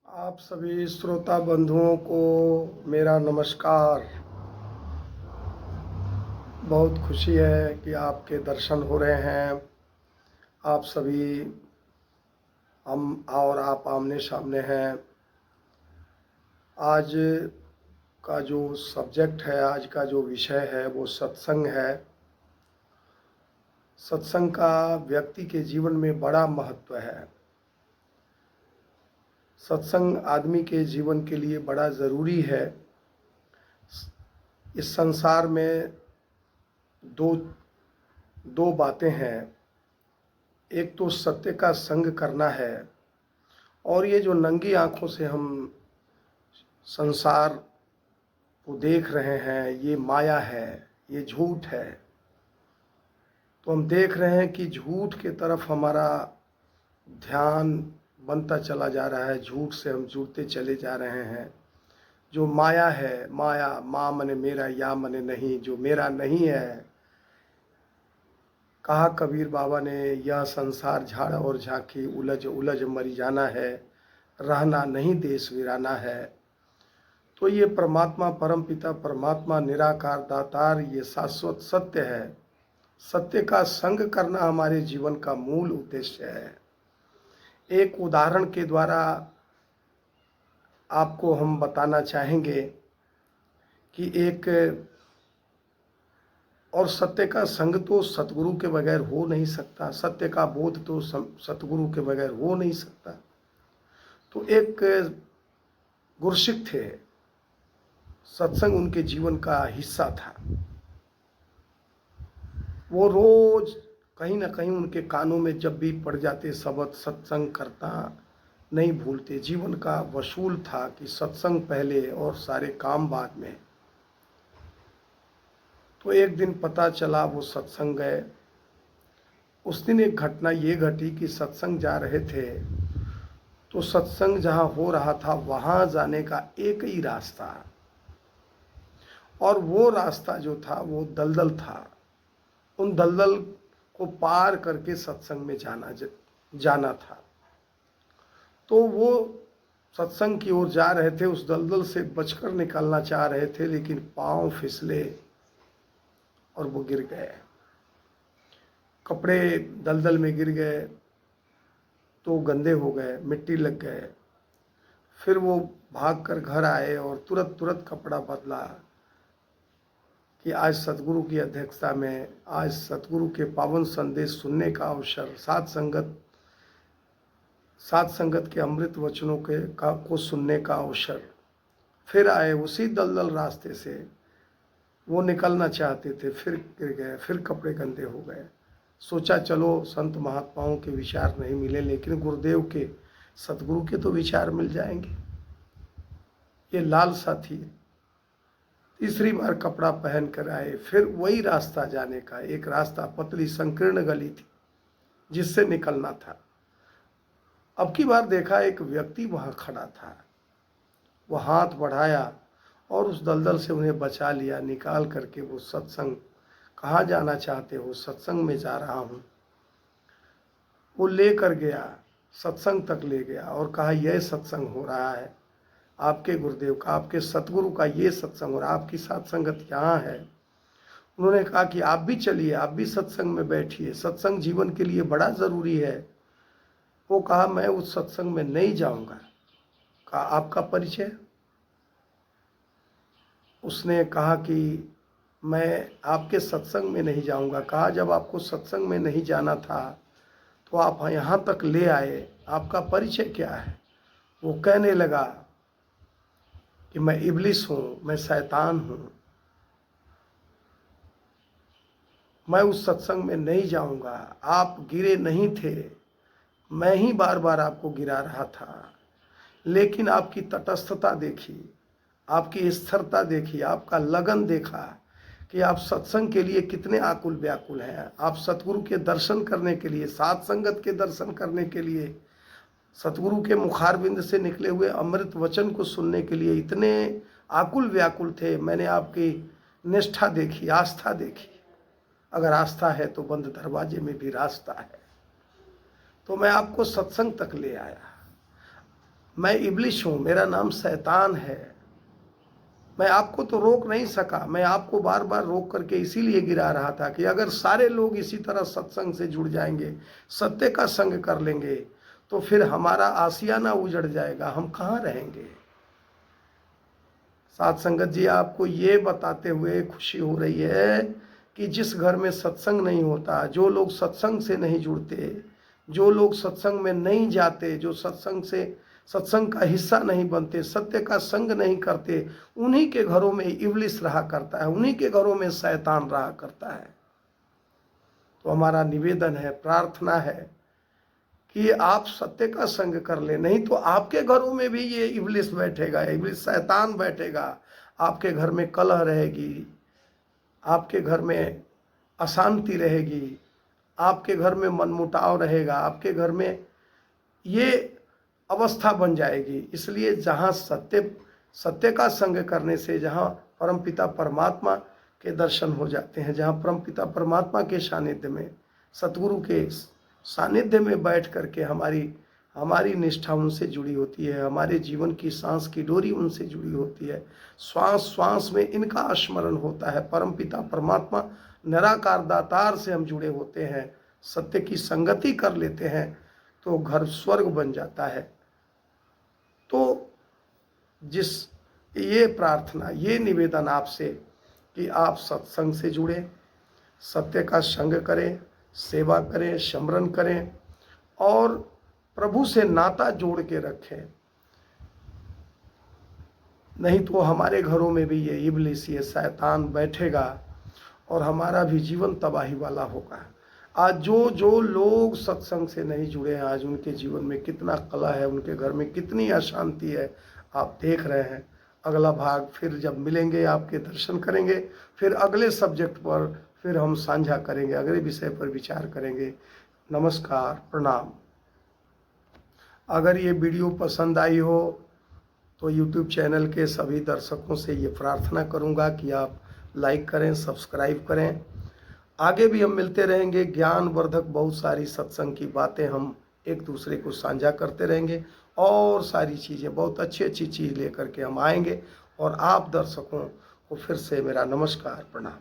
आप सभी श्रोता बंधुओं को मेरा नमस्कार। बहुत खुशी है कि आपके दर्शन हो रहे हैं। आप सभी हम और आप आमने सामने हैं। आज का जो सब्जेक्ट है, आज का जो विषय है वो सत्संग है। सत्संग का व्यक्ति के जीवन में बड़ा महत्व है। सत्संग आदमी के जीवन के लिए बड़ा ज़रूरी है। इस संसार में दो दो बातें हैं। एक तो सत्य का संग करना है, और ये जो नंगी आंखों से हम संसार को देख रहे हैं, ये माया है, ये झूठ है। तो हम देख रहे हैं कि झूठ के तरफ हमारा ध्यान बनता चला जा रहा है, झूठ से हम जुड़ते चले जा रहे हैं। जो माया है, माया माँ मने मेरा या मने नहीं, जो मेरा नहीं है। कहा कबीर बाबा ने, यह संसार झाड़ और झांकी, उलझ उलझ मरी जाना है, रहना नहीं देश वीराना है। तो ये परमात्मा, परमपिता परमात्मा, निराकार दातार, ये शाश्वत सत्य है। सत्य का संग करना हमारे जीवन का मूल उद्देश्य है। एक उदाहरण के द्वारा आपको हम बताना चाहेंगे कि एक और सत्य का संग तो सतगुरु के बगैर हो नहीं सकता। सत्य का बोध तो सतगुरु के बगैर हो नहीं सकता। तो एक गुरसिक थे, सत्संग उनके जीवन का हिस्सा था। वो रोज कहीं ना कहीं उनके कानों में जब भी पड़ जाते शब्द, सत्संग करता नहीं भूलते। जीवन का वसूल था कि सत्संग पहले और सारे काम बाद में। तो एक दिन पता चला वो सत्संग गए। उस दिन एक घटना ये घटी कि सत्संग जा रहे थे, तो सत्संग जहाँ हो रहा था वहाँ जाने का एक ही रास्ता, और वो रास्ता जो था वो दलदल था। उन दलदल को पार करके सत्संग में जाना था। तो वो सत्संग की ओर जा रहे थे, उस दलदल से बचकर निकलना चाह रहे थे, लेकिन पांव फिसले और वो गिर गए। कपड़े दलदल में गिर गए तो गंदे हो गए, मिट्टी लग गए। फिर वो भागकर घर आए और तुरंत कपड़ा बदला कि आज सतगुरु की अध्यक्षता में, आज सतगुरु के पावन संदेश सुनने का अवसर, सात संगत के अमृत वचनों को सुनने का अवसर। फिर आए उसी दलदल रास्ते से, वो निकलना चाहते थे, फिर गिर गए, फिर कपड़े गंदे हो गए। सोचा चलो संत महात्माओं के विचार नहीं मिले, लेकिन गुरुदेव के, सतगुरु के तो विचार मिल जाएंगे। ये लालसा थी। तीसरी बार कपड़ा पहन कर आए, फिर वही रास्ता जाने का। एक रास्ता, पतली संकीर्ण गली थी जिससे निकलना था। अब की बार देखा एक व्यक्ति वहां खड़ा था। वो हाथ बढ़ाया और उस दलदल से उन्हें बचा लिया, निकाल करके। वो सत्संग, कहाँ जाना चाहते हो? सत्संग में जा रहा हूँ। वो लेकर गया, सत्संग तक ले गया और कहा यह सत्संग हो रहा है, आपके गुरुदेव का, आपके सतगुरु का ये सत्संग हो रहा है, आपकी साथ संगत यहाँ है। उन्होंने कहा कि आप भी चलिए, आप भी सत्संग में बैठिए, सत्संग जीवन के लिए बड़ा ज़रूरी है। वो कहा मैं उस सत्संग में नहीं जाऊंगा। कहा आपका परिचय? उसने कहा कि मैं आपके सत्संग में नहीं जाऊंगा। कहा जब आपको सत्संग में नहीं जाना था तो आप यहाँ तक ले आए, आपका परिचय क्या है? वो कहने लगा कि मैं इब्लिस हूँ, मैं शैतान हूँ, मैं उस सत्संग में नहीं जाऊंगा। आप गिरे नहीं थे, मैं ही बार बार आपको गिरा रहा था। लेकिन आपकी तटस्थता देखी, आपकी स्थिरता देखी, आपका लगन देखा कि आप सत्संग के लिए कितने आकुल व्याकुल हैं। आप सतगुरु के दर्शन करने के लिए, सात संगत के दर्शन करने के लिए, सतगुरु के मुखारबिंद से निकले हुए अमृत वचन को सुनने के लिए इतने आकुल व्याकुल थे। मैंने आपकी निष्ठा देखी, आस्था देखी। अगर आस्था है तो बंद दरवाजे में भी रास्ता है। तो मैं आपको सत्संग तक ले आया। मैं इब्लिस हूँ, मेरा नाम शैतान है। मैं आपको तो रोक नहीं सका, मैं आपको बार बार रोक करके इसीलिए गिरा रहा था कि अगर सारे लोग इसी तरह सत्संग से जुड़ जाएंगे, सत्य का संग कर लेंगे, तो फिर हमारा आशियाना उजड़ जाएगा, हम कहाँ रहेंगे। साथ संगत जी, आपको ये बताते हुए खुशी हो रही है कि जिस घर में सत्संग नहीं होता, जो लोग सत्संग से नहीं जुड़ते, जो लोग सत्संग में नहीं जाते, जो सत्संग का हिस्सा नहीं बनते, सत्य का संग नहीं करते, उन्हीं के घरों में इब्लिस रहा करता है, उन्हीं के घरों में शैतान रहा करता है। तो हमारा निवेदन है, प्रार्थना है कि आप सत्य का संग कर ले, नहीं तो आपके घरों में भी ये इब्लिस बैठेगा, इब्लिस शैतान बैठेगा। आपके घर में कलह रहेगी, आपके घर में अशांति रहेगी, आपके घर में मनमुटाव रहेगा, आपके घर में ये अवस्था बन जाएगी। इसलिए जहाँ सत्य का संग करने से, जहाँ परमपिता परमात्मा के दर्शन हो जाते हैं, जहाँ परमपिता परमात्मा के सानिध्य में, सतगुरु के सानिध्य में बैठ करके हमारी निष्ठा उनसे जुड़ी होती है, हमारे जीवन की सांस की डोरी उनसे जुड़ी होती है, श्वास श्वास में इनका स्मरण होता है, परमपिता परमात्मा निराकार दातार से हम जुड़े होते हैं, सत्य की संगति कर लेते हैं, तो घर स्वर्ग बन जाता है। तो ये प्रार्थना, ये निवेदन आपसे कि आप सत्संग से जुड़ें, सत्य का संग करें, सेवा करें, स्मरण करें और प्रभु से नाता जोड़ के रखें। नहीं तो हमारे घरों में भी ये इब्लिस, ये शैतान बैठेगा और हमारा भी जीवन तबाही वाला होगा। आज जो लोग सत्संग से नहीं जुड़े हैं, आज उनके जीवन में कितना कलह है, उनके घर में कितनी अशांति है, आप देख रहे हैं। अगला भाग फिर जब मिलेंगे, आपके दर्शन करेंगे, फिर अगले सब्जेक्ट पर फिर हम साझा करेंगे, अगले विषय पर विचार करेंगे। नमस्कार, प्रणाम। अगर ये वीडियो पसंद आई हो तो YouTube चैनल के सभी दर्शकों से ये प्रार्थना करूँगा कि आप लाइक करें, सब्सक्राइब करें। आगे भी हम मिलते रहेंगे, ज्ञानवर्धक बहुत सारी सत्संग की बातें हम एक दूसरे को साझा करते रहेंगे और सारी चीज़ें, बहुत अच्छी अच्छी चीज़ लेकर के हम आएंगे। और आप दर्शकों को फिर से मेरा नमस्कार, प्रणाम।